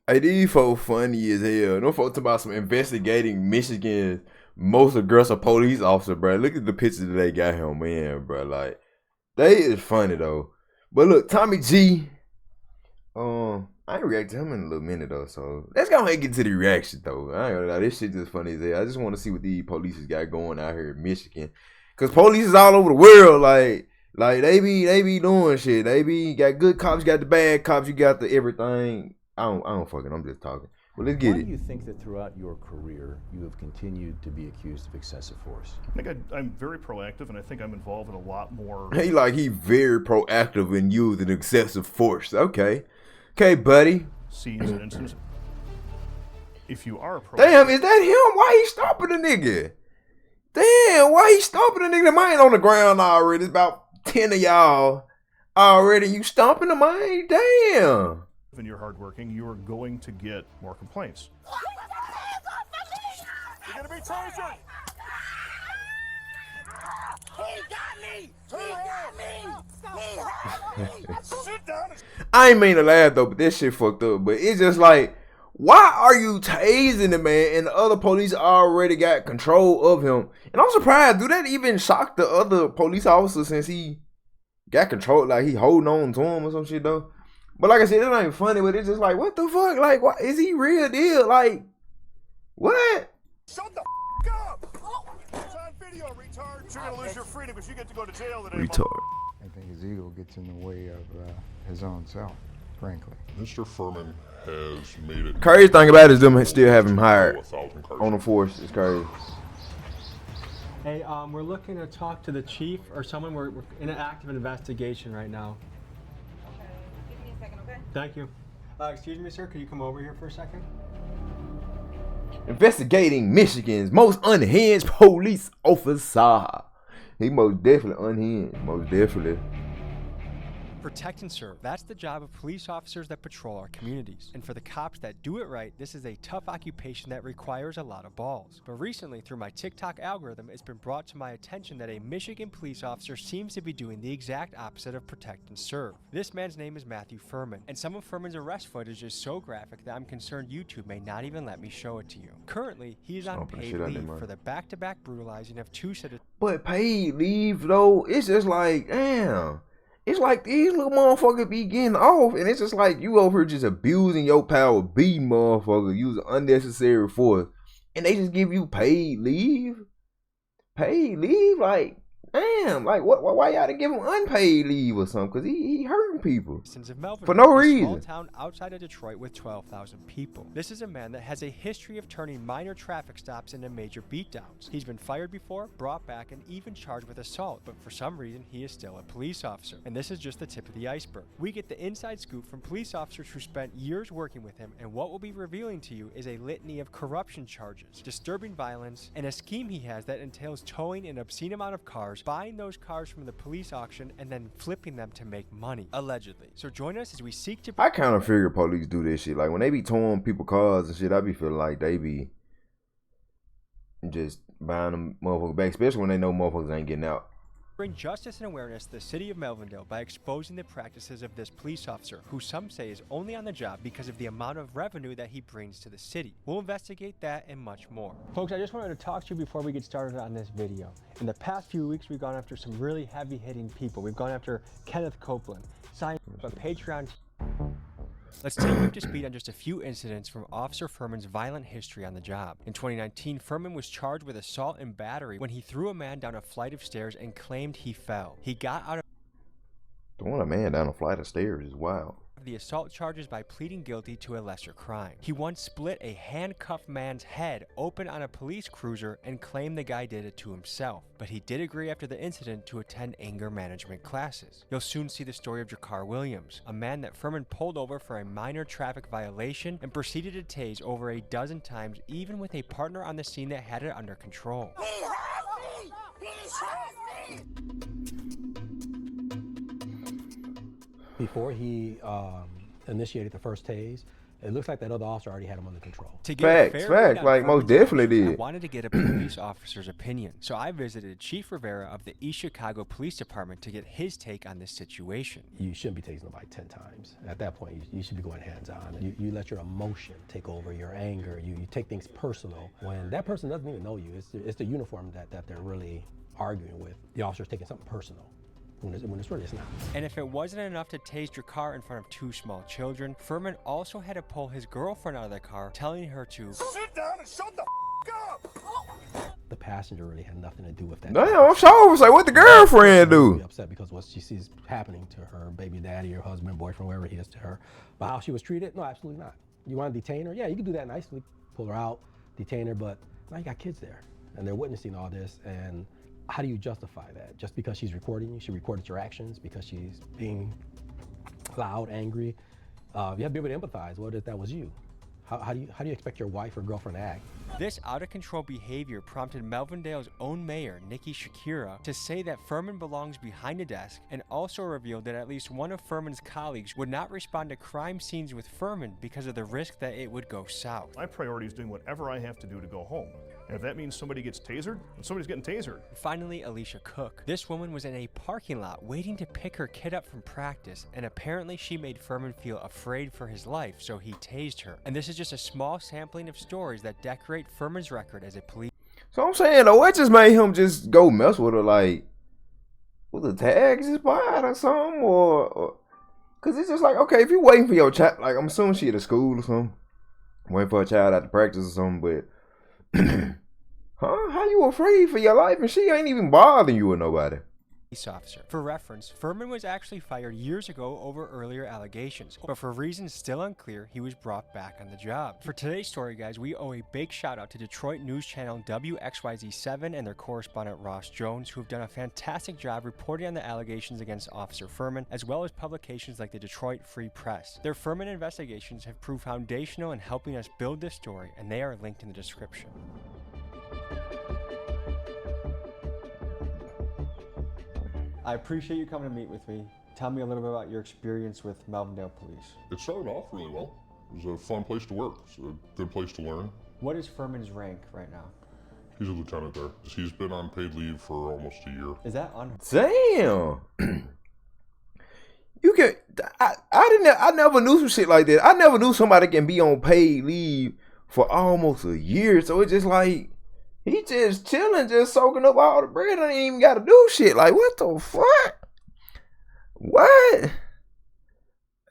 Hey, these folks funny as hell. No folks talking about some investigating Michigan's most aggressive police officer, bro. Look at the pictures that they got him, man, bro. Like, they is funny though. But look, Tommy G. I ain't react to him in a little minute though, so let's go ahead and get to the reaction though. I ain't gonna lie, this shit just funny as hell. I just want to see what these police got going out here in Michigan, cause police is all over the world. Like they be doing shit. They be got good cops, you got the bad cops, you got the everything. I don't fucking. I'm just talking. But let's get Why it. do you think that throughout your career you have continued to be accused of excessive force? I think I'm very proactive, and I think I'm involved in a lot more. He very proactive in using excessive force. Okay, buddy. Scenes and instances. If you are proactive, Damn, is that him? Why he stopping the nigga? Damn, why he stomping the nigga? The man on the ground already. It's about 10 of y'all already. You stomping the man? Damn. and you're hardworking, you are going to get more complaints. You're gonna be tasered! He got me! He got me! He had me! Sit down! I ain't mean to laugh though, but this shit fucked up. But it's just like, why are you tasing the man and the other police already got control of him? And I'm surprised, do that even shock the other police officer since he got control, like he holding on to him or some shit though? But like I said, it ain't funny, but it's just like, what the fuck? Like, what is he real deal? Like, what? Shut the up! It's on video, retard! You're gonna lose your freedom because you get to go to jail today. Retard. I think his ego gets in the way of his own self, frankly. Mr. Furman has made it. Crazy thing about it is them still have him hired on the force. It's crazy. Hey, we're looking to talk to the chief or someone. We're in an active investigation right now. Okay. Give me a second, okay? Thank you. Excuse me, sir. Could you come over here for a second? Investigating Michigan's most unhinged police officer. He most definitely unhinged. Most definitely. Protect and serve. That's the job of police officers that patrol our communities. And for the cops that do it right, this is a tough occupation that requires a lot of balls. But recently, through my TikTok algorithm, it's been brought to my attention that a Michigan police officer seems to be doing the exact opposite of protect and serve. This man's name is Matthew Furman, and some of Furman's arrest footage is so graphic that I'm concerned YouTube may not even let me show it to you. Currently, he is on Stomping the paid shit out of leave them, for the back-to-back brutalizing of two citizens. But paid leave though, it's just like, damn. It's like these little motherfuckers be getting off, and it's just like you over here just abusing your power, beating motherfuckers, using unnecessary force, and they just give you paid leave. Paid leave, like damn, like what? Why y'all didn't give him unpaid leave or something? Cause he hurting people Of Melvin, for no a reason. small town outside of Detroit with 12,000 people. This is a man that has a history of turning minor traffic stops into major beatdowns. He's been fired before, brought back, and even charged with assault, but for some reason he is still a police officer. And this is just the tip of the iceberg. We get the inside scoop from police officers who spent years working with him, and what we'll be revealing to you is a litany of corruption charges, disturbing violence, and a scheme he has that entails towing an obscene amount of cars, buying those cars from the police auction, and then flipping them to make money, allegedly. So join us as we seek to... I kind of figure police do this shit. Like when they be towing people cars and shit, I be feeling like they be just buying them motherfuckers back, especially when they know motherfuckers ain't getting out. Bring justice and awareness to the city of Melvindale by exposing the practices of this police officer, who some say is only on the job because of the amount of revenue that he brings to the city. We'll investigate that and much more. Folks, I just wanted to talk to you before we get started on this video. In the past few weeks, we've gone after some really heavy-hitting people. We've gone after Kenneth Copeland, signed a Patreon. Let's take you up to speed on just a few incidents from Officer Furman's violent history on the job. In 2019, Furman was charged with assault and battery when he threw a man down a flight of stairs and claimed he fell. He got out of Throwing a man down a flight of stairs is wild. the assault charges by pleading guilty to a lesser crime. He once split a handcuffed man's head open on a police cruiser and claimed the guy did it to himself. But he did agree after the incident to attend anger management classes. You'll soon see the story of Jakar Williams, a man that Furman pulled over for a minor traffic violation and proceeded to tase over a dozen times, even with a partner on the scene that had it under control. He has me! He has me! Before he initiated the first tase, It looks like that other officer already had him under control. To get a Facts, fair read facts, on like most Furman's definitely actions, I did. wanted to get a police officer's opinion, so I visited Chief Rivera of the East Chicago Police Department to get his take on this situation. You shouldn't be tasing nobody 10 times. At that point, you should be going hands-on. You let your emotion take over, your anger. You take things personal when that person doesn't even know you. It's the uniform that they're really arguing with. The officer's taking something personal. When it's really, it's not. And if it wasn't enough to tase Drakkar in front of 2 small children, Furman also had to pull his girlfriend out of the car, telling her to Sit down and shut the up! The passenger really had nothing to do with that. Damn, I'm sure. It's like, what the girlfriend Be do? upset because what she sees happening to her baby daddy or husband, boyfriend, wherever he is to her. But how she was treated? No, absolutely not. You want to detain her? Yeah, you can do that nicely. Pull her out, detain her, but now you got kids there and they're witnessing all this. And how do you justify that? Just because she's recording you, she recorded your actions because she's being loud, angry. You have to be able to empathize. What if that was you? How do you expect your wife or girlfriend to act? This out-of-control behavior prompted Melvindale's own mayor, Nikki Shakira, to say that Furman belongs behind a desk, and also revealed that at least one of Furman's colleagues would not respond to crime scenes with Furman because of the risk that it would go south. My priority is doing whatever I have to do to go home. And if that means somebody gets tasered, then somebody's getting tasered. Finally, Alicia Cook. This woman was in a parking lot waiting to pick her kid up from practice, and apparently she made Furman feel afraid for his life, so he tased her. And this is just a small sampling of stories that decorate Furman's record as a police. So I'm saying, though, what just made him just go mess with her, like, with the tags expired or something, or cause it's just like, okay, if you're waiting for your child, like, I'm assuming she at a school or something, waiting for a child out to practice or something, but huh? How you afraid for your life and she ain't even bothering you or nobody? Officer. For reference, Furman was actually fired years ago over earlier allegations, but for reasons still unclear, he was brought back on the job. For today's story, guys, we owe a big shout out to Detroit news channel WXYZ7 and their correspondent Ross Jones, who have done a fantastic job reporting on the allegations against Officer Furman, as well as publications like the Detroit Free Press. Their Furman investigations have proved foundational in helping us build this story, and they are linked in the description. I appreciate you coming to meet with me. Tell me a little bit about your experience with Melvindale Police. It started off really well. It was a fun place to work. It's a good place to learn. What is Furman's rank right now? He's a lieutenant there. He's been on paid leave for almost a year. Is that unheard? Damn. You can. I never knew some shit like that. I never knew somebody can be on paid leave for almost a year. So it's just like he just chilling, just soaking up all the bread. I ain't even got to do shit. Like, what the fuck? What?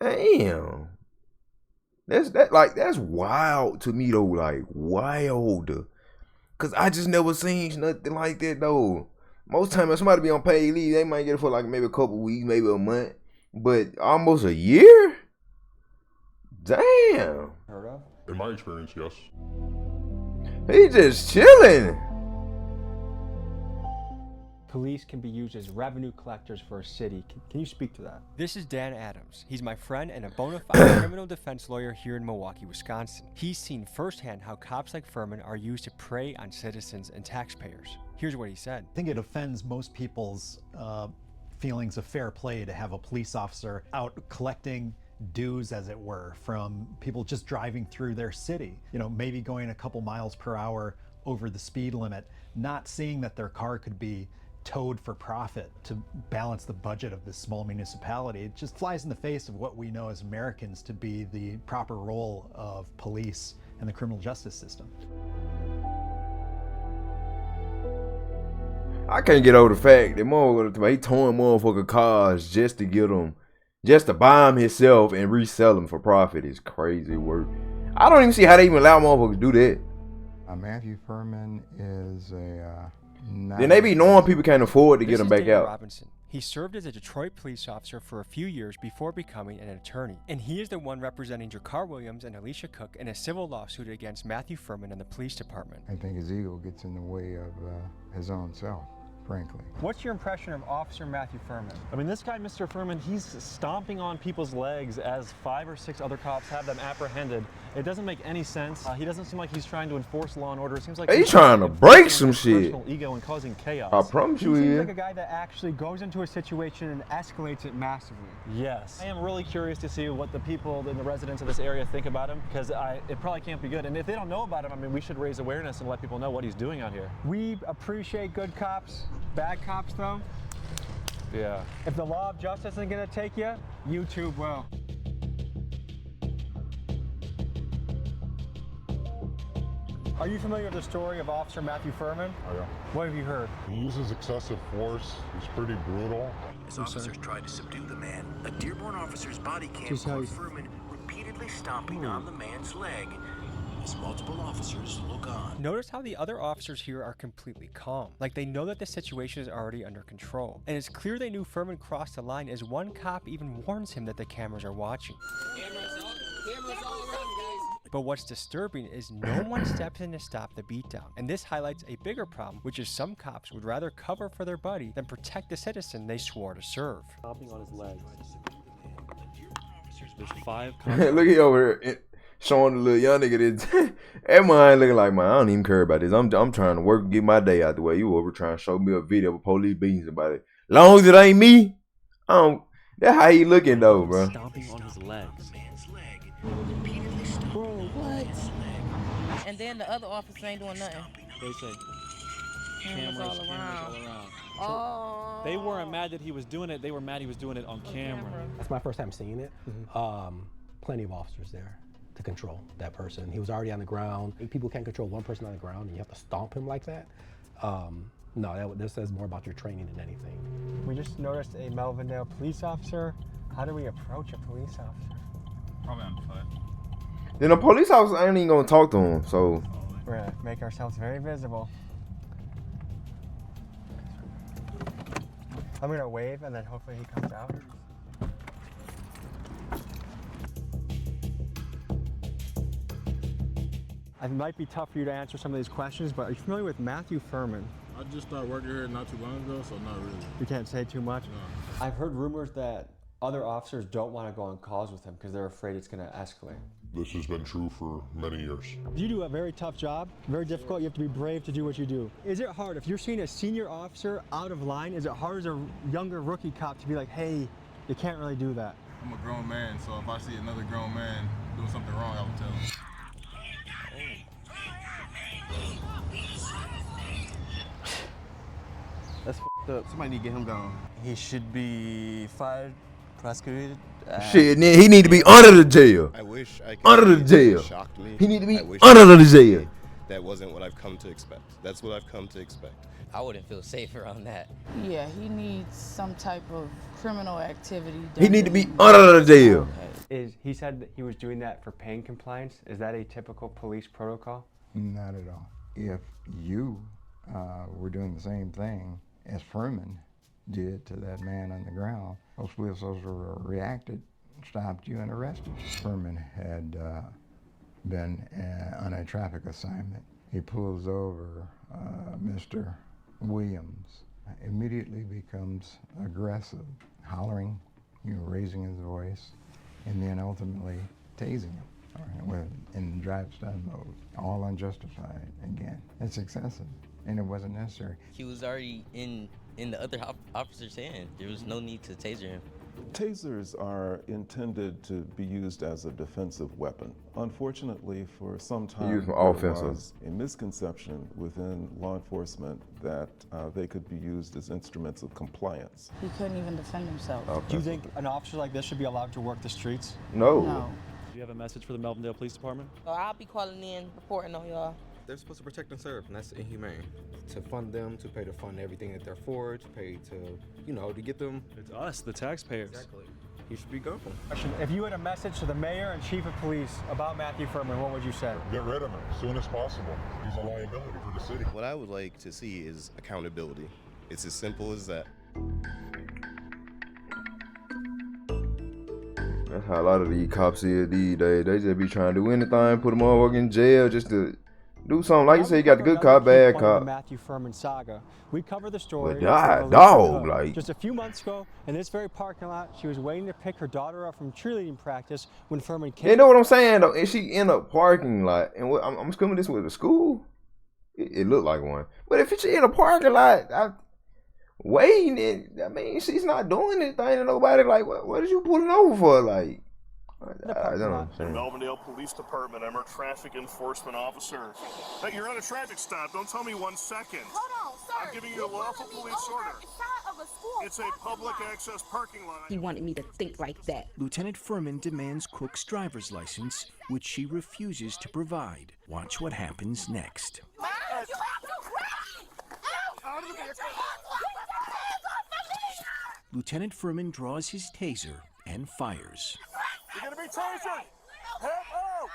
Damn. That's wild to me though. Like, wild. Cause I just never seen nothing like that though. Most time if somebody be on paid leave, they might get it for like maybe a couple weeks, maybe a month. But almost a year? Damn. Heard of? In my experience, yes. He just chilling. Police can be used as revenue collectors for a city. Can you speak to that? This is Dan Adams. He's my friend and a bona fide criminal defense lawyer here in Milwaukee, Wisconsin. He's seen firsthand how cops like Furman are used to prey on citizens and taxpayers. Here's what he said. I think it offends most people's feelings of fair play to have a police officer out collecting dues, as it were, from people just driving through their city. You know, maybe going a couple miles per hour over the speed limit, not seeing that their car could be towed for profit to balance the budget of this small municipality. It just flies in the face of what we know as Americans to be the proper role of police and the criminal justice system. I can't get over the fact that he towing motherfucking cars just to get them, just to buy them himself and resell them for profit is crazy work. I don't even see how they even allow motherfuckers to do that. Matthew Furman is a then they be knowing people can't afford to get them back Daniel out. Robinson. He served as a Detroit police officer for a few years before becoming an attorney. And he is the one representing Drakkar Williams and Alicia Cook in a civil lawsuit against Matthew Furman and the police department. I think his ego gets in the way of his own self, frankly. What's your impression of Officer Matthew Furman? I mean, this guy, Mr. Furman, he's stomping on people's legs as 5 or 6 other cops have them apprehended It doesn't make any sense. He doesn't seem like he's trying to enforce law and order. It seems like He's trying to break some shit. Personal ego and causing chaos. I promise you, He he seems is. like a guy that actually goes into a situation and escalates it massively. Yes. I am really curious to see what the people and the residents of this area think about him, because it probably can't be good. And if they don't know about him, I mean, we should raise awareness and let people know what he's doing out here. We appreciate good cops. Bad cops, though, Yeah. if the law of justice isn't gonna take you, YouTube will. Are you familiar with the story of Officer Matthew Furman? Oh, yeah. What have you heard? He uses excessive force. He's pretty brutal. As officers tried to subdue the man, a Dearborn officer's body cam Just how caught you- Furman repeatedly stomping on the man's leg. As multiple officers look on. Notice how the other officers here are completely calm, like they know that the situation is already under control. And it's clear they knew Furman crossed the line, as one cop even warns him that the cameras are watching. Cameras all around, guys. But what's disturbing is no one steps in to stop the beatdown. And this highlights a bigger problem, which is some cops would rather cover for their buddy than protect the citizen they swore to serve. Stomping on his legs. There's 5 Look at over here showing the little young nigga this. That man looking like, man, I don't even care about this. I'm trying to work and get my day out the way. You over trying to show me a video of a police beating somebody. Long as it ain't me, I don't. That's how he looking though, bro. Stomping on his legs. Bro, what? And then the other officers ain't doing nothing. They say Cameras all around. So Oh. they weren't mad that he was doing it. They were mad he was doing it on camera. That's my first time seeing it. Plenty of officers there to control that person. He was already on the ground. People can't control one person on the ground, and you have to stomp him like that. No, this says more about your training than anything. We just noticed a Melvindale police officer. How do we approach a police officer? Probably on foot. Then the police officer ain't even gonna talk to him. So We're gonna make ourselves very visible. I'm gonna wave and then hopefully he comes out. It might be tough for you to answer some of these questions, but are you familiar with Matthew Furman? I just started working here not too long ago, so not really. You can't say too much. No. I've heard rumors that other officers don't want to go on calls with him because they're afraid it's going to escalate. This has been true for many years. You do a very tough job, very difficult. You have to be brave to do what you do. Is it hard, if you're seeing a senior officer out of line, is it hard as a younger rookie cop to be like, hey, you can't really do that? I'm a grown man, so if I see another grown man doing something wrong, I will tell him. That's f***ed up. Somebody need to get him gone. He should be fired, prosecuted. shit, nigga, he need to be under the jail. I wish I could. Under the jail. Shocked me. He need to be I wish under I the could jail. say That wasn't what I've come to expect. That's what I've come to expect. I wouldn't feel safe around that. Yeah, he needs some type of criminal activity. He need to be under the jail. He said that he was doing that for pain compliance. Is that a typical police protocol? Not at all. If you were doing the same thing as Furman did to that man on the ground, those police officers reacted, stopped you, and arrested. Furman had been on a traffic assignment. He pulls over Mr. Williams, immediately becomes aggressive, hollering, raising his voice, and then ultimately tasing him in drive-stun mode, all unjustified. Again, it's excessive, and it wasn't necessary. He was already in the other officer's hand. There was no need to taser him. Tasers are intended to be used as a defensive weapon. Unfortunately, for some time, Used for there offensive. was a misconception within law enforcement that they could be used as instruments of compliance. He couldn't even defend himself. Do you think an officer like this should be allowed to work the streets? No. No. Do you have a message for the Melvindale Police Department? So I'll be calling in, reporting on y'all. They're supposed to protect and serve, and that's inhumane. To fund them, to pay to fund everything that they're for, to pay to, to get them. It's us, the taxpayers. Exactly. He should be gone. If you had a message to the mayor and chief of police about Matthew Furman, what would you say? Get rid of him as soon as possible. He's a liability for the city. What I would like to see is accountability. It's as simple as that. That's how a lot of these cops is these days. They just be trying to do anything, put them all in jail just to Do something. Like you Now said, we you got the cover good cop, another key bad point of the cop. Matthew Furman saga. We cover the story. But nah, of dog, Alicia Hood. like- Just a few months ago, in this very parking lot, she was waiting to pick her daughter up from cheerleading practice when Furman came. You know what I'm saying though? And she in a parking lot, and I'm assuming this was a school. It looked like one, but if she in a parking lot, waiting, I mean, she's not doing anything to nobody. Like, what is you pulling over for? Like, I don't know. The Melvindale Police Department. I'm a traffic enforcement officer. Hey, you're on a traffic stop. Don't tell me 1 second. Hold on, sir. I'm giving you a lawful police order. It's a public access parking lot. He wanted me to think like that. Lieutenant Furman demands Cook's driver's license, which she refuses to provide. Watch what happens next. Lieutenant Furman draws his taser and fires. You're gonna be tasered! Help out!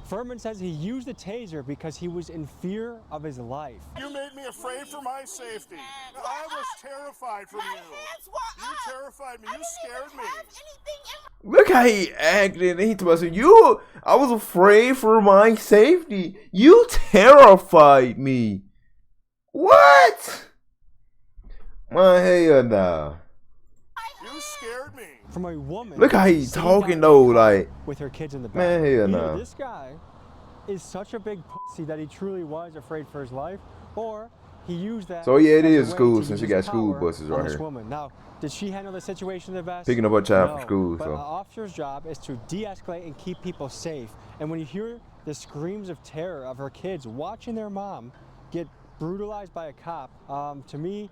Furman says he used the taser because he was in fear of his life. You made me afraid for my safety. I was terrified from you. You terrified me. You scared me. Look how he acted. He told us, I was afraid for my safety. You terrified me. What? My hell nah. You scared me. From a woman. Look how he's talking though, like with her kids in the back. Man, hell Either nah. this guy is such a big pussy that he truly was afraid for his life, or he used that. So yeah, it as a is way school to since use you got school power buses on right this here. Woman. Now, did she handle the situation the best? Picking up her child from No, school, but so. an officer's job is to de-escalate and keep people safe. And when you hear the screams of terror of her kids watching their mom get brutalized by a cop, to me,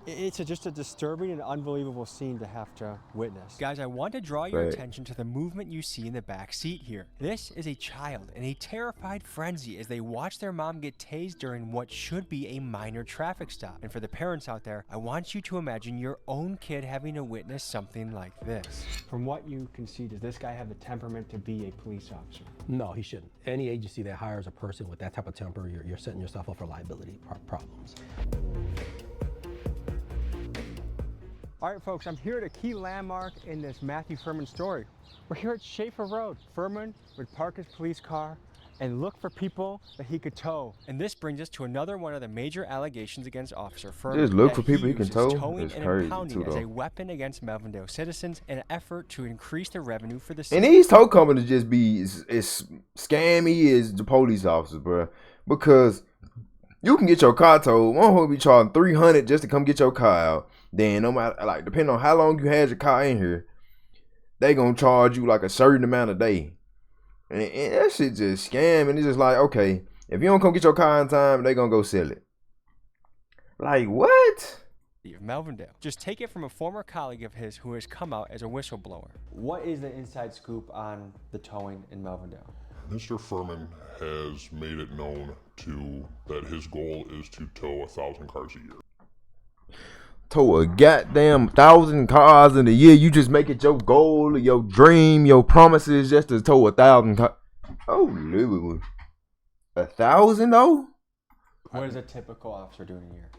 it's just a disturbing and unbelievable scene to have to witness. Guys, I want to draw your Right. attention to the movement you see in the back seat here. This is a child in a terrified frenzy as they watch their mom get tased during what should be a minor traffic stop. And for the parents out there, I want you to imagine your own kid having to witness something like this. From what you can see, does this guy have the temperament to be a police officer? No, he shouldn't. Any agency that hires a person with that type of temper, you're setting yourself up for liability problems. All right, folks, I'm here at a key landmark in this Matthew Furman story. We're here at Schaefer Road. Furman would park his police car and look for people that he could tow. And this brings us to another one of the major allegations against Officer Furman. Just look that for people he can uses tow? Towing It's and crazy, impounding too, as a though. weapon against Melvindale citizens in an effort to increase the revenue for the And city. these tow companies just be as scammy as the police officers, bro. Because you can get your car towed. One will be charging $300 just to come get your car out. Then no matter, like, depending on how long you had your car in here, they gonna charge you like a certain amount a day. And that shit just scam. And it's just like, okay, if you don't come get your car in time, they gonna go sell it. Like, what? Of Melvindale. Just take it from a former colleague of his who has come out as a whistleblower. What is the inside scoop on the towing in Melvindale? Mr. Furman has made it known that his goal is to tow 1,000 cars a year. Tow a goddamn 1,000 cars in a year. You just make it your goal, your dream, your promises just to tow 1,000 cars. Oh, Lord. 1,000 though? What does a typical officer do in a year?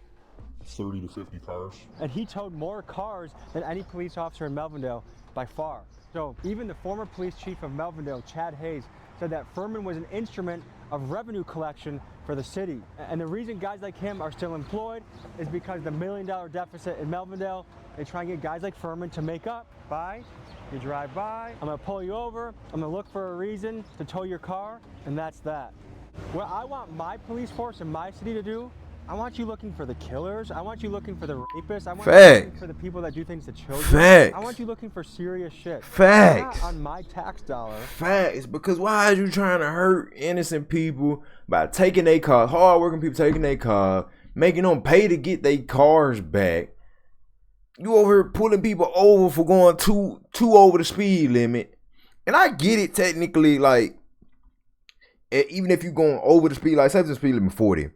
30 to 50 cars. And he towed more cars than any police officer in Melvindale by far. So even the former police chief of Melvindale, Chad Hayes, said that Furman was an instrument of revenue collection for the city. And the reason guys like him are still employed is because the $1 million deficit in Melvindale, they try and get guys like Furman to make up by, you drive by, I'm gonna pull you over, I'm gonna look for a reason to tow your car, and that's that. What I want my police force in my city to do, I want you looking for the killers. I want you looking for the rapists. I want you looking for the people that do things to children. Facts. I want you looking for serious shit. Facts. Not on my tax dollar. Facts. Because why are you trying to hurt innocent people by taking their cars, hard-working people taking their car, making them pay to get their cars back? You over here pulling people over for going too over the speed limit. And I get it technically, like, even if you're going over the speed, like, say the speed limit 40.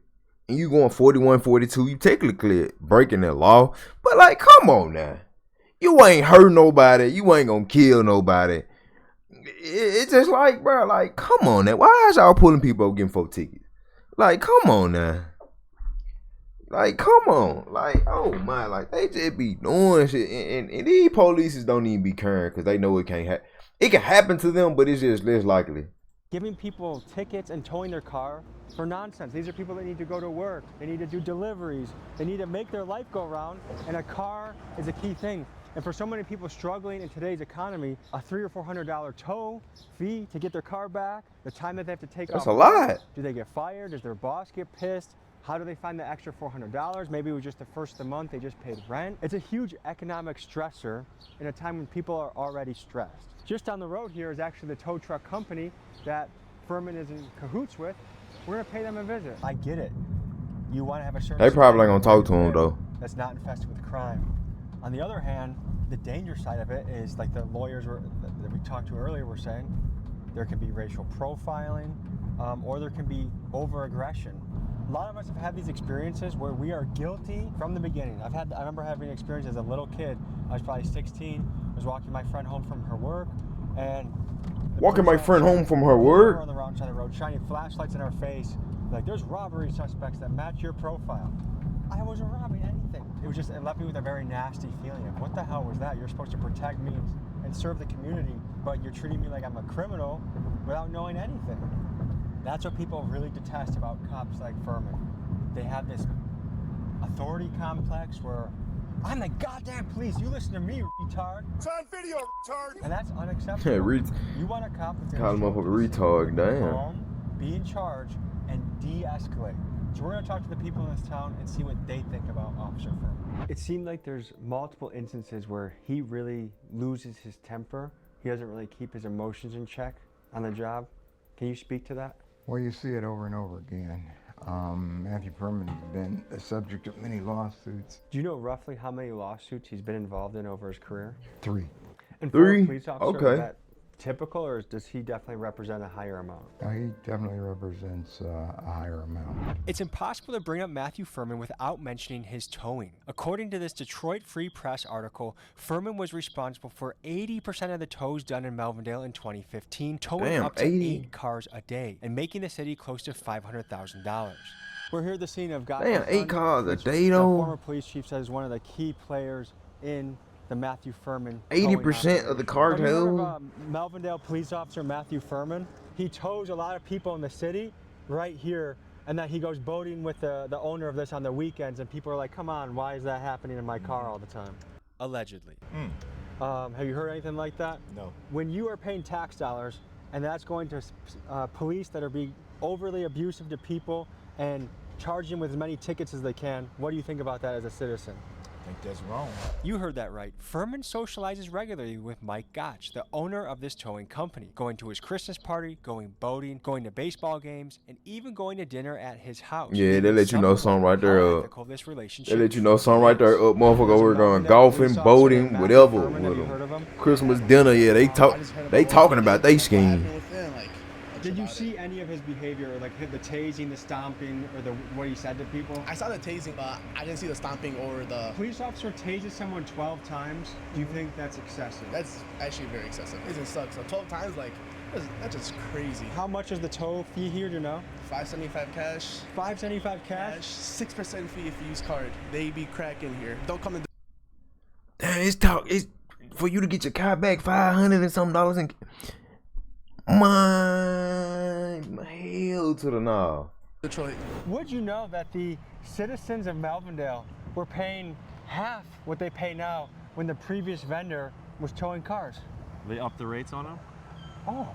And you going 41, 42, you technically breaking the law. But like, come on now. You ain't hurt nobody. You ain't gonna kill nobody. It's just like, bro, like, come on now. Why is y'all pulling people up getting 4 tickets? Like, come on now. Like, come on. Like, oh my, like, they just be doing shit. And these police don't even be caring because they know it can't happen. It can happen to them, but it's just less likely. giving people tickets and towing their car for nonsense. These are people that need to go to work, they need to do deliveries, they need to make their life go round, and a car is a key thing. And for so many people struggling in today's economy, a $300 or $400 tow fee to get their car back, the time that they have to take That's off a lot. Do they get fired? Does their boss get pissed? How do they find the extra $400? Maybe it was just the first of the month, they just paid rent. It's a huge economic stressor in a time when people are already stressed. Just down the road here is actually the tow truck company that Furman is in cahoots with. We're gonna pay them a visit. I get it. You wanna have a certain— They probably ain't gonna talk to him though. That's not infested with crime. On the other hand, the danger side of it is, like the lawyers that we talked to earlier were saying, there can be racial profiling, or there can be over-aggression. A lot of us have had these experiences where we are guilty from the beginning. I remember having an experience as a little kid. I was probably 16. I was walking my friend home from her work, and Walking my friend home from her work. on the wrong side of the road, shining flashlights in our face, like there's robbery suspects that match your profile. I wasn't robbing anything. It left me with a very nasty feeling of, what the hell was that? You're supposed to protect me and serve the community, but you're treating me like I'm a criminal without knowing anything. That's what people really detest about cops like Furman. They have this authority complex where, I'm the goddamn police, you listen to me, retard. It's on video, retard. And that's unacceptable. You want a cop that's Call him gonna up a retard, damn. calm, be in charge, and de-escalate. So we're gonna talk to the people in this town and see what they think about Officer Furman. It seemed like there's multiple instances where he really loses his temper. He doesn't really keep his emotions in check on the job. Can you speak to that? Well, you see it over and over again. Matthew Furman has been the subject of many lawsuits. Do you know roughly how many lawsuits he's been involved in over his career? 3. And for a 3? police officer, Okay. is that typical, or does he definitely represent a higher amount? He definitely represents a higher amount. It's impossible to bring up Matthew Furman without mentioning his towing. According to this Detroit Free Press article, Furman was responsible for 80% of the tows done in Melvindale in 2015, towing Damn, up to 80. 8 cars a day and making the city close to $500,000. We're here at the scene of Godfrey Damn, 8 Fund, cars a which day the though. former police chief says is one of the key players in the Matthew Furman 80% of the Have you heard cartel. of, Melvindale police officer Matthew Furman? He tows a lot of people in the city right here, and that he goes boating with the owner of this on the weekends, and people are like, come on, why is that happening in my car all the time? Allegedly. Have you heard anything like that? No. When you are paying tax dollars and that's going to police that are being overly abusive to people and charging them with as many tickets as they can, what do you think about that as a citizen? I think that's wrong. You heard that right. Furman socializes regularly with Mike Gotch, the owner of this towing company, going to his Christmas party, going boating, going to baseball games, and even going to dinner at his house. Yeah, they let you know something right there How up. ethical this relationship They let you know something right there up, motherfucker. We're going golfing, boating, whatever with them. Christmas dinner, yeah, they talking about they scheme. Did you see any of his behavior, like the tasing, the stomping, or what he said to people? I saw the tasing, but I didn't see the stomping or the... Police officer tases someone 12 times. Do you think that's excessive? That's actually very excessive. It sucks. So 12 times, like, that's just crazy. How much is the tow fee here, do you know? $5.75 cash. $5.75 cash? 6% fee if you use card. They be cracking here. Don't come in. Damn, it's for you to get your car back $500 and something dollars and my hell to the no. Detroit. Would you know that the citizens of Melvindale were paying half what they pay now when the previous vendor was towing cars? They upped the rates on them? Oh,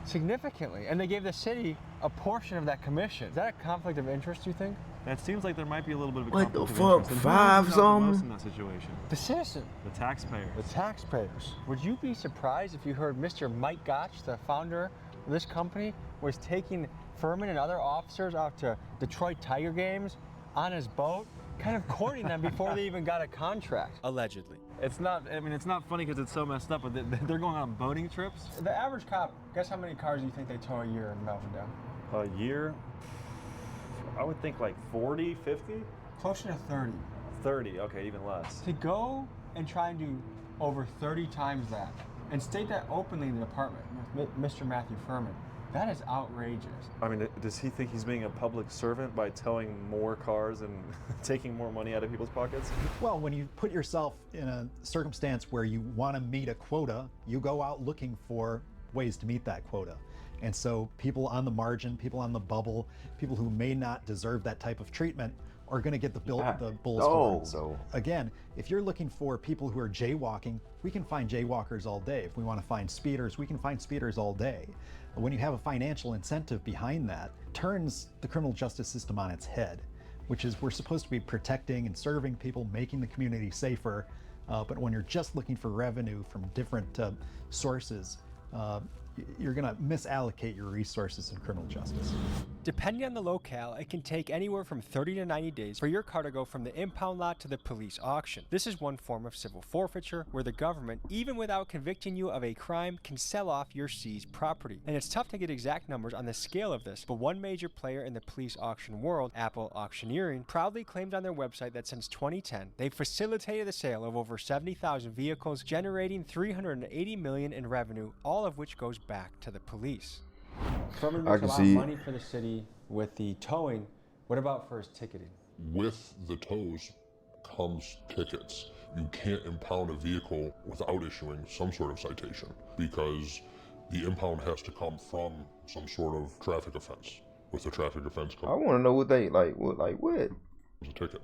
significantly. And they gave the city a portion of that commission. Is that a conflict of interest, you think? That seems like there might be a little bit of a What the conflict of fuck, interest. And who 5 loses out the most something? in that situation? The citizen. The taxpayer. The taxpayers. Would you be surprised if you heard Mr. Mike Gotch, the founder of this company, was taking Furman and other officers out to Detroit Tiger games on his boat, kind of courting them before they even got a contract? Allegedly. It's not funny because it's so messed up, but they're going on boating trips. The average cop, guess how many cars do you think they tow a year in Melvindale? A year? I would think like 40, 50? Closer to 30. 30, okay, even less. To go and try and do over 30 times that, and state that openly in the department with Mr. Matthew Furman, that is outrageous. I mean, does he think he's being a public servant by towing more cars and taking more money out of people's pockets? Well, when you put yourself in a circumstance where you want to meet a quota, you go out looking for ways to meet that quota. And so people on the margin, people on the bubble, people who may not deserve that type of treatment are going to get the bull's horns. Again, if you're looking for people who are jaywalking, we can find jaywalkers all day. If we want to find speeders, we can find speeders all day. When you have a financial incentive behind that, turns the criminal justice system on its head, which is we're supposed to be protecting and serving people, making the community safer. But when you're just looking for revenue from different sources, you're going to misallocate your resources in criminal justice. Depending on the locale, it can take anywhere from 30 to 90 days for your car to go from the impound lot to the police auction. This is one form of civil forfeiture where the government, even without convicting you of a crime, can sell off your seized property. And it's tough to get exact numbers on the scale of this, but one major player in the police auction world, Apple Auctioneering, proudly claimed on their website that since 2010, they've facilitated the sale of over 70,000 vehicles, generating $380 million in revenue, all of which goes back to the police. Furman makes a lot of money for the city with the towing. What about for his ticketing? With the tows comes tickets. You can't impound a vehicle without issuing some sort of citation because the impound has to come from some sort of traffic offense. With the traffic offense comes... I want to know what they, what? Comes a ticket.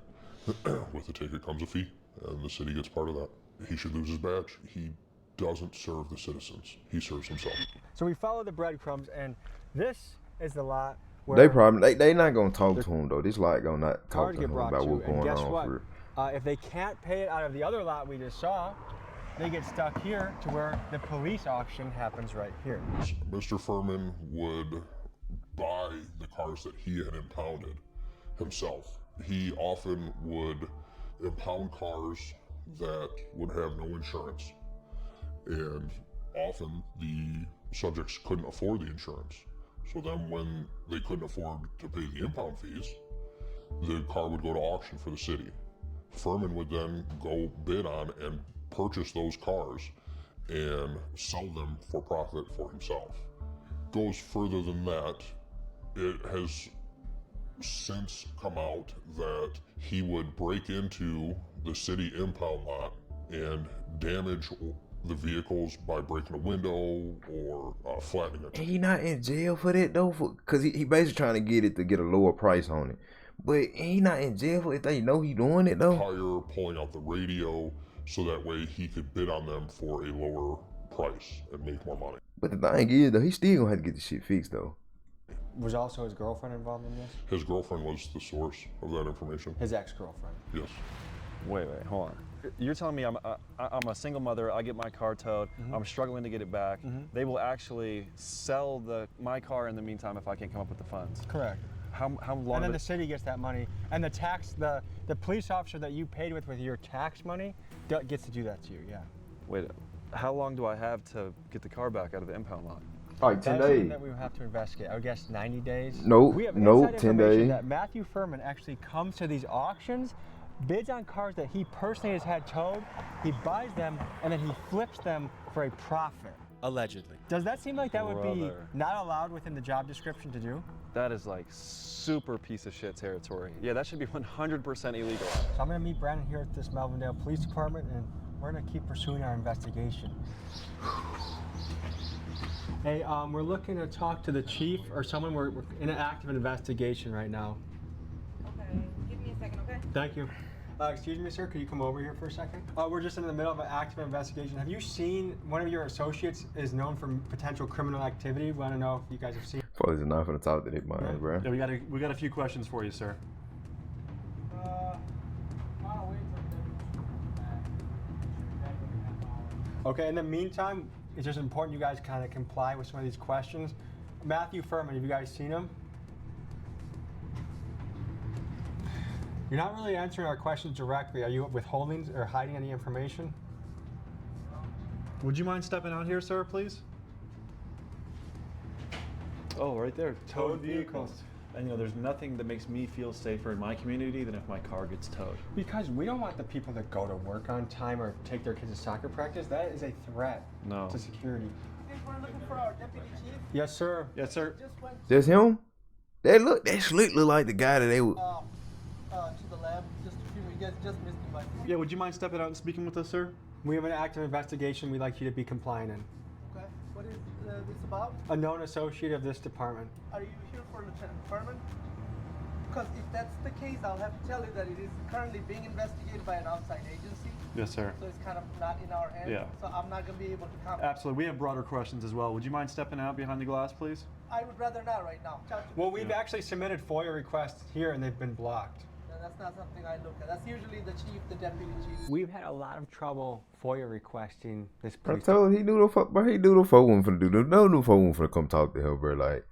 With the ticket comes a fee, and the city gets part of that. He should lose his badge. He doesn't serve the citizens. He serves himself. So we follow the breadcrumbs, and this is the lot where they not gonna talk to him though. This lot gonna not talk to him about what's going on. If they can't pay it out of the other lot we just saw, they get stuck here to where the police auction happens right here. Mr. Furman would buy the cars that he had impounded himself. He often would impound cars that would have no insurance. And often the subjects couldn't afford the insurance. So then when they couldn't afford to pay the impound fees, the car would go to auction for the city. Furman would then go bid on and purchase those cars and sell them for profit for himself. Goes further than that. It has since come out that he would break into the city impound lot and damage the vehicles by breaking a window or flattening it. And he not in jail for that though, because he basically trying to get a lower price on it. But he not in jail for it if they know he doing it though. Tire pulling out the radio so that way he could bid on them for a lower price and make more money. But the thing is though, he still gonna have to get the shit fixed though. Was also his girlfriend involved in this? His girlfriend was the source of that information. His ex-girlfriend? Yes. Wait, hold on. You're telling me I'm a single mother, I get my car towed, I'm struggling to get it back. They will actually sell my car in the meantime if I can't come up with the funds. Correct. How long? And then the city gets that money, and the police officer that you paid with your tax money gets to do that to you, yeah. Wait, how long do I have to get the car back out of the impound lot? Like 10 That's days. That we would have to investigate. I would guess 90 days. Nope, we have nope, inside 10 information days. That Matthew Furman actually comes to these auctions, bids on cars that he personally has had towed, he buys them, and then he flips them for a profit. Allegedly. Does that seem like that would be not allowed within the job description to do? That is like super piece of shit territory. Yeah, that should be 100% illegal. So I'm gonna meet Brandon here at this Melvindale Police Department, and we're gonna keep pursuing our investigation. Hey, we're looking to talk to the chief or someone. We're in an active investigation right now. Okay, give me a second, okay? Thank you. Excuse me, sir, could you come over here for a second? We're just in the middle of an active investigation. Have you seen one of your associates is known for potential criminal activity? We want to know if you guys have seen. Probably not gonna talk to that man, bro. Yeah, we got a few questions for you, sir. Okay, in the meantime, it's just important you guys kind of comply with some of these questions. Matthew Furman, have you guys seen him? You're not really answering our questions directly. Are you withholding or hiding any information? Would you mind stepping out here, sir, please? Oh, right there. Towed vehicles. And you know, there's nothing that makes me feel safer in my community than if my car gets towed. Because we don't want the people that go to work on time or take their kids to soccer practice. That is a threat to security. We're looking for our deputy chief. Yes, sir. Yes, sir. Just him? That slick look like the guy that they would. To the lab, just a few. You guys just missed him by. Yeah, would you mind stepping out and speaking with us, sir? We have an active investigation we'd like you to be compliant in. Okay. What is this about? A known associate of this department. Are you here for Lieutenant Furman? Because if that's the case, I'll have to tell you that it is currently being investigated by an outside agency. Yes, sir. So it's kind of not in our hands. Yeah. So I'm not going to be able to comment. Absolutely. We have broader questions as well. Would you mind stepping out behind the glass, please? I would rather not right now. Well, we've actually submitted FOIA requests here and they've been blocked. That's not something I look at. That's usually the chief, the deputy chief. We've had a lot of trouble FOIA requesting this I police. told him he knew the fuck, bro. He knew the fuck one for do. No new phone for to come talk to him, bro. Like,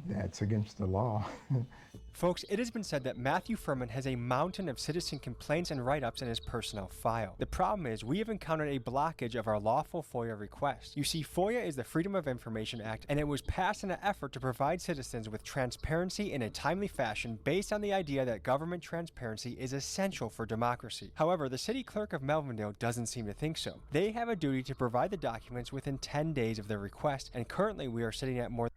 That's against the law. Folks, it has been said that Matthew Furman has a mountain of citizen complaints and write-ups in his personnel file. The problem is we have encountered a blockage of our lawful FOIA request. You see, FOIA is the Freedom of Information Act, and it was passed in an effort to provide citizens with transparency in a timely fashion based on the idea that government transparency is essential for democracy. However, the city clerk of Melvindale doesn't seem to think so. They have a duty to provide the documents within 10 days of their request, and currently we are sitting at more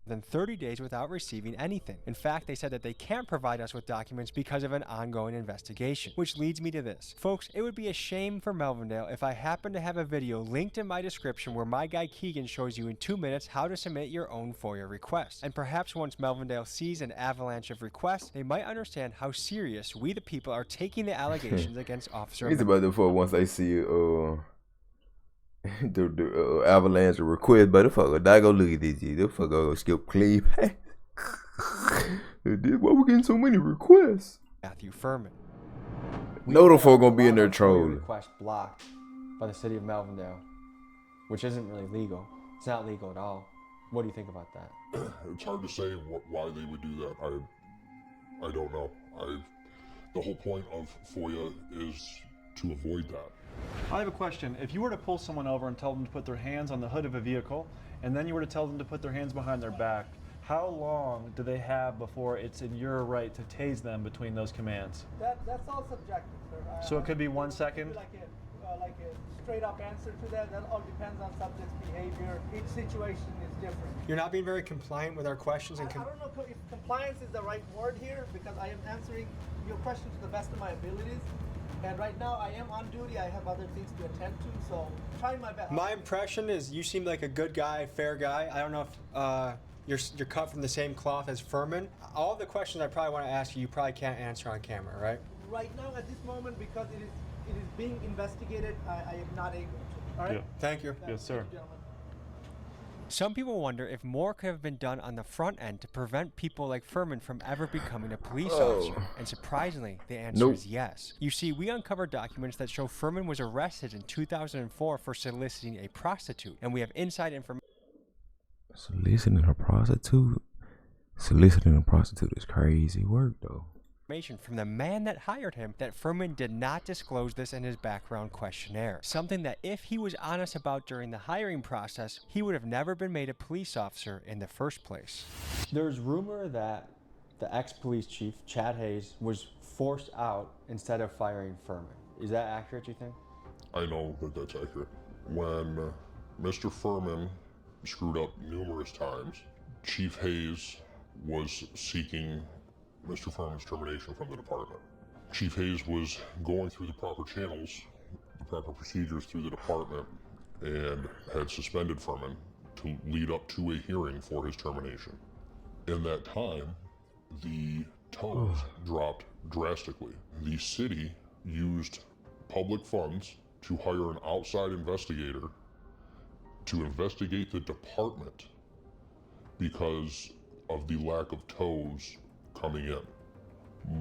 than 30 days without receiving anything. In fact, they said that they can't provide us with documents because of an ongoing investigation, which leads me to this. Folks, it would be a shame for Melvindale if I happen to have a video linked in my description where my guy Keegan shows you in 2 minutes how to submit your own FOIA request. And perhaps once Melvindale sees an avalanche of requests, they might understand how serious we the people are taking the allegations against Officer it's about the fuck once they see the avalanche of requests, but the fuck, I go look at this, the fuck, skip clean. Why we getting so many requests? Matthew Furman. No, the fuck gonna be in there trolling. Request blocked by the city of Melvindale, which isn't really legal. It's not legal at all. What do you think about that? It's hard to say why they would do that. I don't know. The whole point of FOIA is to avoid that. I have a question. If you were to pull someone over and tell them to put their hands on the hood of a vehicle, and then you were to tell them to put their hands behind their back, how long do they have before it's in your right to tase them between those commands? That's all subjective, sir. So it could be 1 second? Like a straight up answer to that. That all depends on subject's behavior. Each situation is different. You're not being very compliant with our questions and I don't know if compliance is the right word here because I am answering your question to the best of my abilities. And right now I am on duty. I have other things to attend to, so I'm trying my best. My impression is you seem like a good guy, fair guy. I don't know if you're cut from the same cloth as Furman. All of the questions I probably want to ask you, you probably can't answer on camera, right? Right now, at this moment, because it is being investigated, I am not able to. All right. Yeah. Thank you. Yes, sir. Thank you, gentlemen. Some people wonder if more could have been done on the front end to prevent people like Furman from ever becoming a police officer. And surprisingly, the answer is yes. You see, we uncovered documents that show Furman was arrested in 2004 for soliciting a prostitute. And we have inside information. Soliciting a prostitute? Soliciting a prostitute is crazy work, though. From the man that hired him that Furman did not disclose this in his background questionnaire. Something that if he was honest about during the hiring process, he would have never been made a police officer in the first place. There's rumor that the ex-police chief, Chad Hayes, was forced out instead of firing Furman. Is that accurate, you think? I know that that's accurate. When Mr. Furman screwed up numerous times, Chief Hayes was seeking Mr. Furman's termination from the department. Chief Hayes was going through the proper channels, the proper procedures through the department, and had suspended Furman to lead up to a hearing for his termination. In that time, the tones dropped drastically. The city used public funds to hire an outside investigator to investigate the department because of the lack of toes coming in.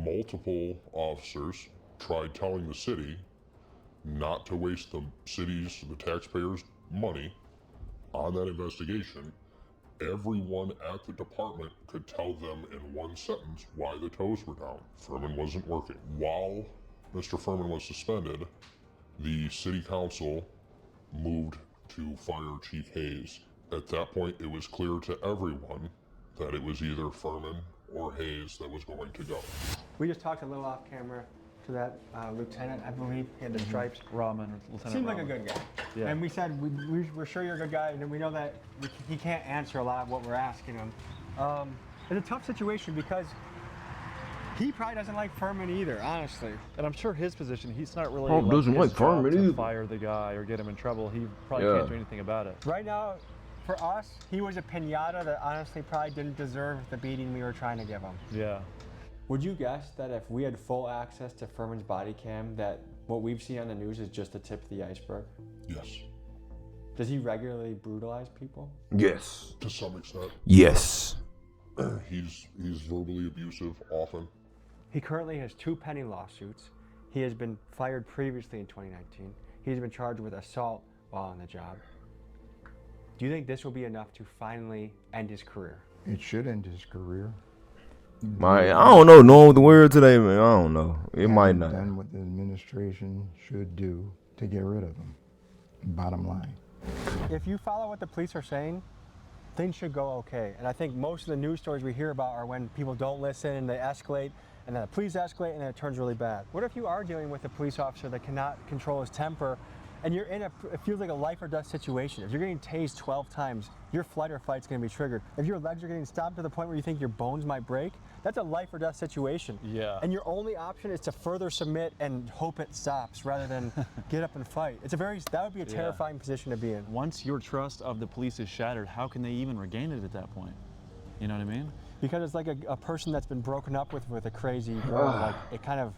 Multiple officers tried telling the city not to waste the city's, the taxpayers' money on that investigation. Everyone at the department could tell them in one sentence why the toes were down. Furman wasn't working. While Mr. Furman was suspended, the city council moved to fire Chief Hayes. At that point, it was clear to everyone that it was either Furman or Hayes that was going to go. We just talked a little off camera to that lieutenant, I believe. He had the stripes. Rahman, Lieutenant Seemed like Rahman. a good guy. Yeah. And we said, we're sure you're a good guy, and we know that he can't answer a lot of what we're asking him. It's a tough situation because He probably doesn't like Furman either, honestly. And I'm sure his position, he's not really Trump doesn't his like Furman job to either. fire the guy or get him in trouble. He probably Yeah. can't do anything about it. Right now, for us, he was a pinata that honestly probably didn't deserve the beating we were trying to give him. Yeah. Would you guess that if we had full access to Furman's body cam, that what we've seen on the news is just the tip of the iceberg? Yes. Does he regularly brutalize people? Yes. To some extent. Yes. He's verbally abusive often. He currently has 2 pending lawsuits. He has been fired previously in 2019. He's been charged with assault while on the job. Do you think this will be enough to finally end his career? It should end his career. I don't know. Knowing the word today, man, I don't know. It might not. Done what the administration should do to get rid of him. Bottom line. If you follow what the police are saying, things should go okay. And I think most of the news stories we hear about are when people don't listen and they escalate, and then the police escalate and then it turns really bad. What if you are dealing with a police officer that cannot control his temper, and you're in it feels like a life or death situation? If you're getting tased 12 times, your flight or fight's gonna be triggered. If your legs are getting stopped to the point where you think your bones might break, that's a life or death situation. Yeah. And your only option is to further submit and hope it stops rather than get up and fight. That would be a terrifying position to be in. Once your trust of the police is shattered, how can they even regain it at that point? You know what I mean? Because it's like a person that's been broken up with a crazy girl. Like it kind of,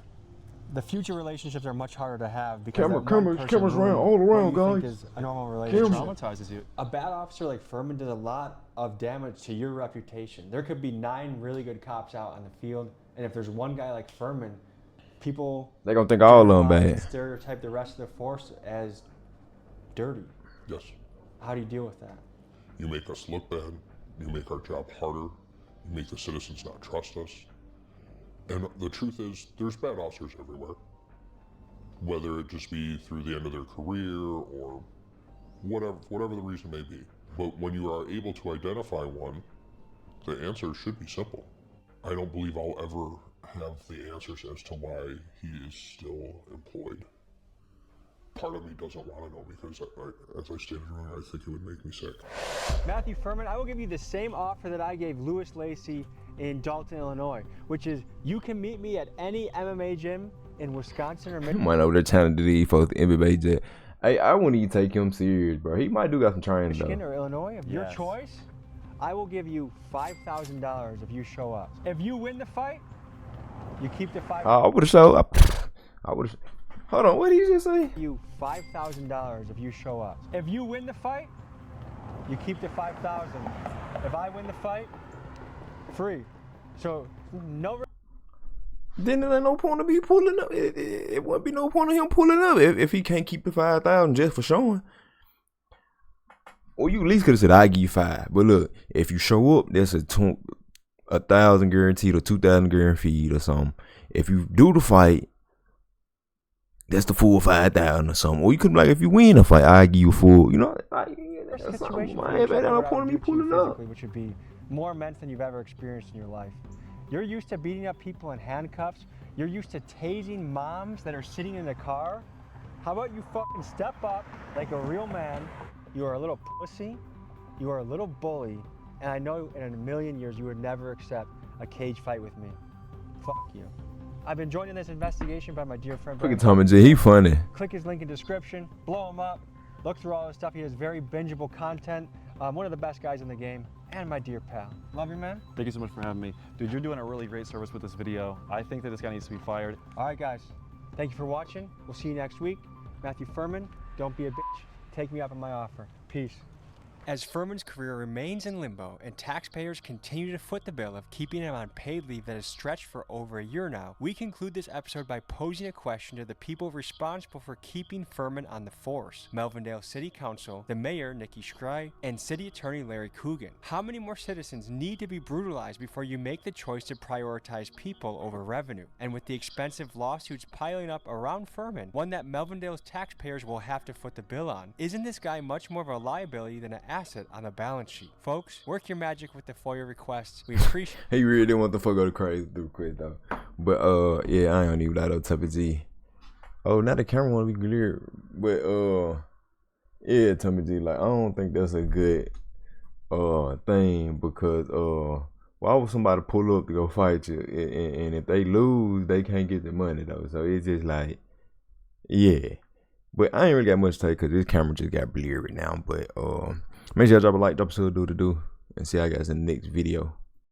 the future relationships are much harder to have because Cameras around all around, guys. guys. Is a normal relationship. It traumatizes you. A bad officer like Furman did a lot of damage to your reputation. There could be 9 really good cops out on the field, and if there's one guy like Furman, people They gonna think all of them bad. stereotype the rest of the force as dirty. Yes. How do you deal with that? You make us look bad. You make our job harder. You make the citizens not trust us. And the truth is, there's bad officers everywhere. Whether it just be through the end of their career or whatever the reason may be. But when you are able to identify one, the answer should be simple. I don't believe I'll ever have the answers as to why he is still employed. Part of me doesn't want to know because, as I stated earlier, I think it would make me sick. Matthew Furman, I will give you the same offer that I gave Lewis Lacey in Dalton, Illinois, which is you can meet me at any MMA gym in Wisconsin or Michigan. Might over there trying to do these folks the MMA jet. Hey, I wouldn't even take him serious, bro. He might do got some training Michigan though. or Illinois, of your choice, I will give you $5,000 if you show up. If you win the fight, you keep the $5,000. I would have showed. I would have. Hold on, what did you just say? You $5,000 if you show up. If you win the fight, you keep the $5,000. If I win the fight, free. So no. Then there ain't no point of me pulling up. It wouldn't be no point of him pulling up if he can't keep the 5,000 just for showing. Or you at least could have said I give you 5. But look, if you show up, that's a 1,000 guaranteed or 2,000 guaranteed or something. If you do the fight, that's the full 5,000 or something. Or you could be like, if you win a fight, I give you full. You know, like, that's something. I ain't no point of me pulling up. Which would be more immense than you've ever experienced in your life. You're used to beating up people in handcuffs. You're used to tasing moms that are sitting in the car. How about you fucking step up like a real man? You are a little pussy. You are a little bully. And I know in a million years you would never accept a cage fight with me. Fuck you. I've been joined in this investigation by my dear friend. Look at Tommy J. He funny. Click his link in description. Blow him up. Look through all his stuff. He has very bingeable content. One of the best guys in the game. And my dear pal. Love you, man. Thank you so much for having me. Dude, you're doing a really great service with this video. I think that this guy needs to be fired. All right, guys. Thank you for watching. We'll see you next week. Matthew Furman, don't be a bitch. Take me up on my offer. Peace. As Furman's career remains in limbo and taxpayers continue to foot the bill of keeping him on paid leave that has stretched for over a year now, we conclude this episode by posing a question to the people responsible for keeping Furman on the force: Melvindale City Council, the Mayor Nikki Scry, and City Attorney Larry Coogan. How many more citizens need to be brutalized before you make the choice to prioritize people over revenue? And with the expensive lawsuits piling up around Furman, one that Melvindale's taxpayers will have to foot the bill on, isn't this guy much more of a liability than an asset on the balance sheet? Folks, work your magic with the FOIA requests. We appreciate He really didn't want the fuck go to crazy through quick though. But yeah, I don't even like that type of G. Oh, now the camera wanna be clear. But yeah, Tommy G, like I don't think that's a good thing because why would somebody pull up to go fight you? And if they lose, they can't get the money though. So it's just like, yeah. But I ain't really got much to say because this camera just got blurry now. But make sure y'all drop a like, drop a sub, do, and see you guys in the next video.